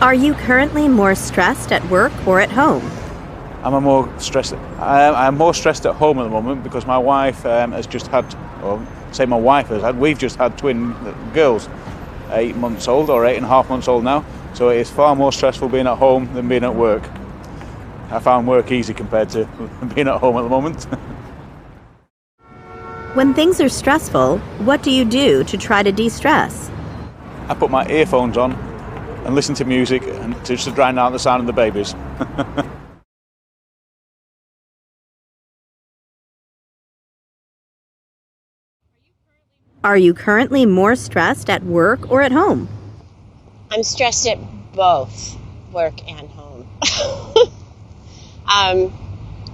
Are you currently more stressed at work or at home? I'm more stressed at home at the moment because my wife has just had, or say my wife has had, we've just had twin girls, 8 months old or 8.5 months old now. So it is far more stressful being at home than being at work. I found work easy compared to being at home at the moment. When things are stressful, what do you do to try to de-stress? I put my earphones on and listen to music and just to drown out the sound of the babies. Are you currently more stressed at work or at home? I'm stressed at both work and home.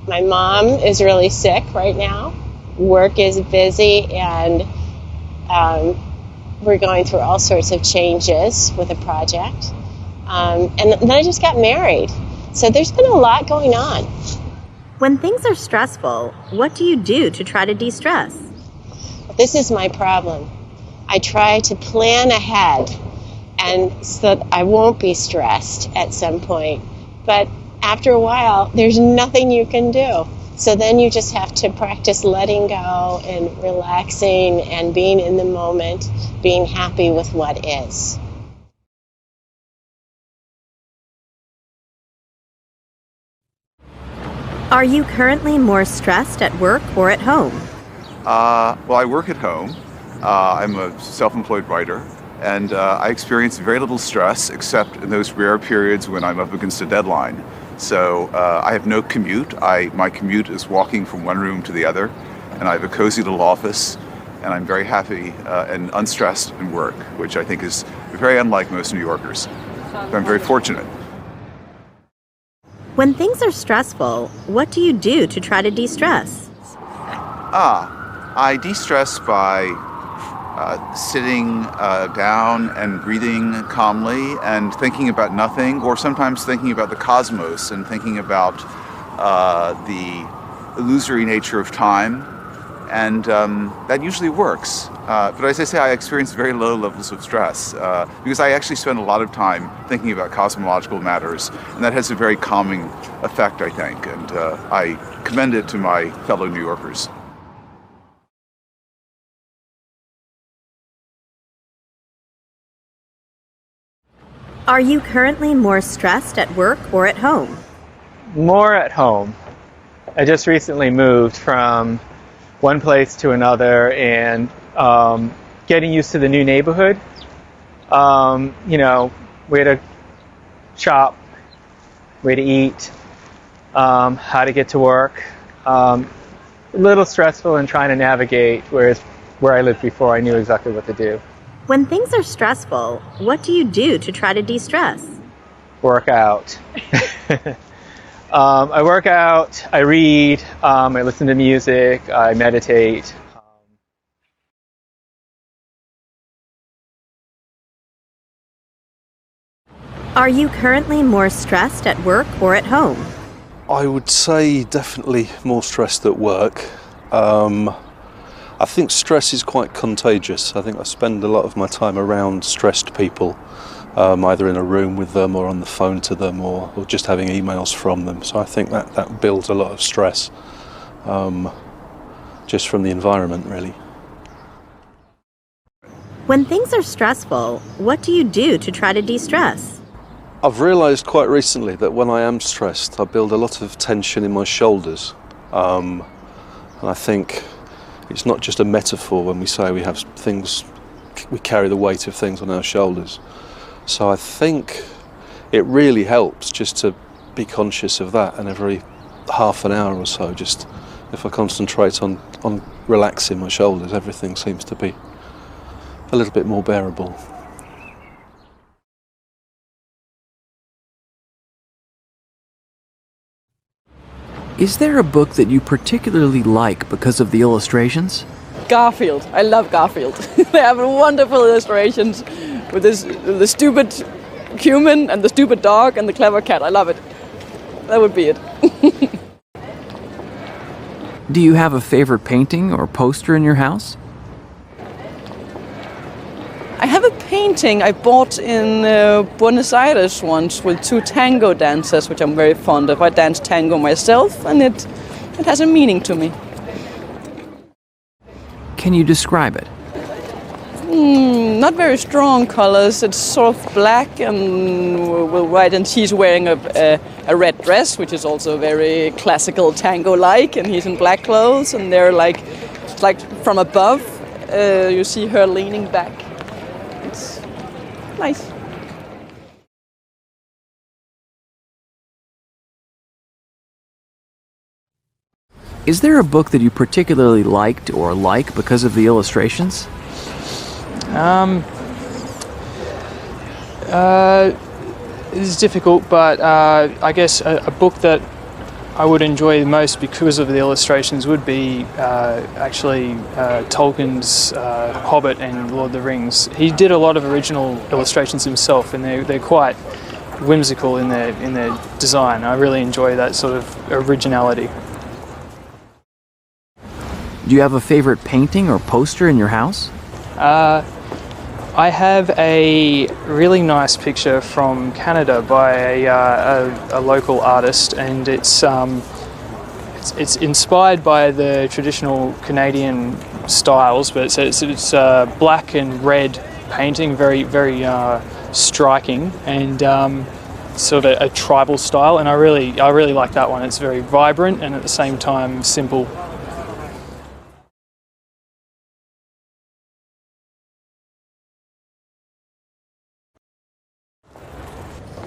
My mom is really sick right now. Work is busy, and we're going through all sorts of changes with a project. And then I just got married. So there's been a lot going on. When things are stressful, what do you do to try to de-stress? This is my problem. I try to plan ahead and so that I won't be stressed at some point. But after a while, there's nothing you can do. So then you just have to practice letting go and relaxing and being in the moment, being happy with what is. Are you currently more stressed at work or at home? Well, I work at home. I'm a self-employed writer, and I experience very little stress except in those rare periods when I'm up against a deadline. So I have no commute. My commute is walking from one room to the other, and I have a cozy little office, and I'm very happy and unstressed in work, which I think is very unlike most New Yorkers. So I'm very fortunate. When things are stressful, what do you do to try to de-stress? I de-stress by sitting down and breathing calmly and thinking about nothing, or sometimes thinking about the cosmos and thinking about the illusory nature of time, and that usually works. But as I say, I experience very low levels of stress because I actually spend a lot of time thinking about cosmological matters, and that has a very calming effect, I think, and I commend it to my fellow New Yorkers. Are you currently more stressed at work or at home? More at home. I just recently moved from one place to another, and getting used to the new neighborhood. Where to shop, where to eat, how to get to work. A little stressful in trying to navigate, whereas where I lived before, I knew exactly what to do. When things are stressful, what do you do to try to de-stress? Work out. I work out, I read, I listen to music, I meditate. Are you currently more stressed at work or at home? I would say definitely more stressed at work. I think stress is quite contagious. I think I spend a lot of my time around stressed people, either in a room with them or on the phone to them, or just having emails from them. So I think that builds a lot of stress, just from the environment, really. When things are stressful, what do you do to try to de-stress? I've realised quite recently that when I am stressed, I build a lot of tension in my shoulders. And I think it's not just a metaphor when we say we carry the weight of things on our shoulders. So I think it really helps just to be conscious of that, and every half an hour or so, just if I concentrate on relaxing my shoulders, everything seems to be a little bit more bearable. Is there a book that you particularly like because of the illustrations? Garfield. I love Garfield. They have wonderful illustrations with the stupid human and the stupid dog and the clever cat. I love it. That would be it. Do you have a favorite painting or poster in your house? I have a painting I bought in Buenos Aires once with 2 tango dancers, which I'm very fond of. I dance tango myself, and it has a meaning to me. Can you describe it? Not very strong colors. It's sort of black and white, and she's wearing a red dress, which is also very classical tango-like, and he's in black clothes, and they're like from above. You see her leaning back. It's nice. Is there a book that you particularly liked or like because of the illustrations? It's difficult, but I guess a book that I would enjoy the most because of the illustrations would be actually Tolkien's Hobbit and Lord of the Rings. He did a lot of original illustrations himself, and they're quite whimsical in their design. I really enjoy that sort of originality. Do you have a favorite painting or poster in your house? I have a really nice picture from Canada by a local artist, and it's inspired by the traditional Canadian styles, but it's black and red painting, very striking, and sort of a tribal style. And I really like that one. It's very vibrant and at the same time simple.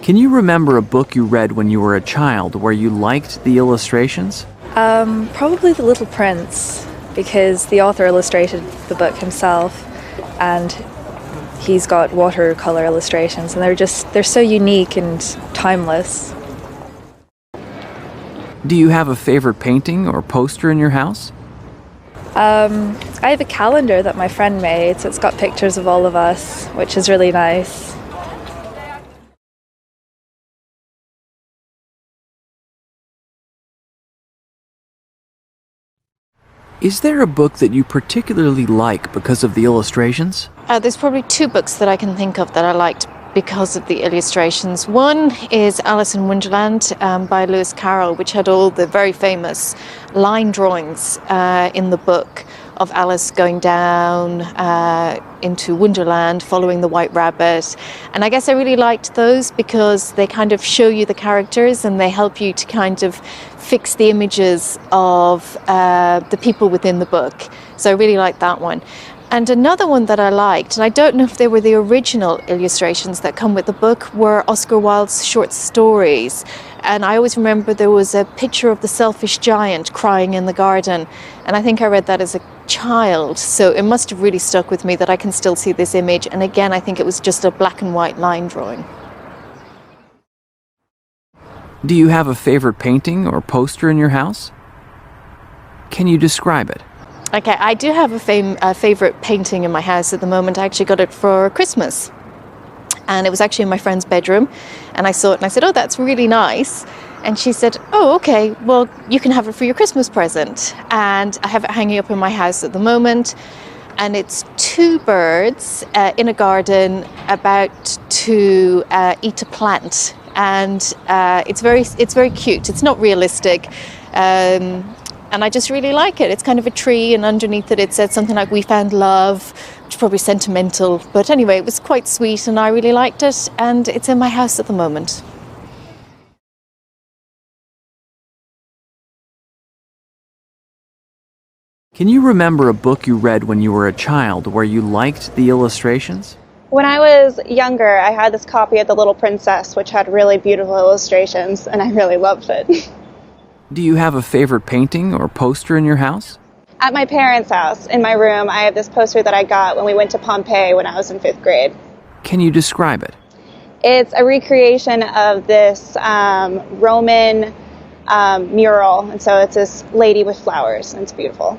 Can you remember a book you read when you were a child where you liked the illustrations? Probably The Little Prince, because the author illustrated the book himself, and he's got watercolor illustrations, and they're so unique and timeless. Do you have a favorite painting or poster in your house? I have a calendar that my friend made, so it's got pictures of all of us, which is really nice. Is there a book that you particularly like because of the illustrations? There's probably 2 books that I can think of that I liked because of the illustrations. One is Alice in Wonderland by Lewis Carroll, which had all the very famous line drawings in the book of Alice going down into Wonderland, following the White Rabbit. And I guess I really liked those because they kind of show you the characters and they help you to kind of fix the images of the people within the book. So I really liked that one. And another one that I liked, and I don't know if they were the original illustrations that come with the book, were Oscar Wilde's short stories. And I always remember there was a picture of the selfish giant crying in the garden. And I think I read that as a child. So it must have really stuck with me that I can still see this image. And again, I think it was just a black and white line drawing. Do you have a favorite painting or poster in your house? Can you describe it? Okay, I do have a favourite painting in my house at the moment. I actually got it for Christmas. And it was actually in my friend's bedroom. And I saw it and I said, oh, that's really nice. And she said, oh, okay, well, you can have it for your Christmas present. And I have it hanging up in my house at the moment. And it's 2 birds in a garden about to eat a plant. And it's very cute. It's not realistic. And I just really like it. It's kind of a tree, and underneath it, it said something like, we found love, which is probably sentimental. But anyway, it was quite sweet, and I really liked it, and it's in my house at the moment. Can you remember a book you read when you were a child where you liked the illustrations? When I was younger, I had this copy of The Little Princess, which had really beautiful illustrations, and I really loved it. Do you have a favorite painting or poster in your house? At my parents' house, in my room, I have this poster that I got when we went to Pompeii when I was in 5th grade. Can you describe it? It's a recreation of this Roman mural, and so it's this lady with flowers, and it's beautiful.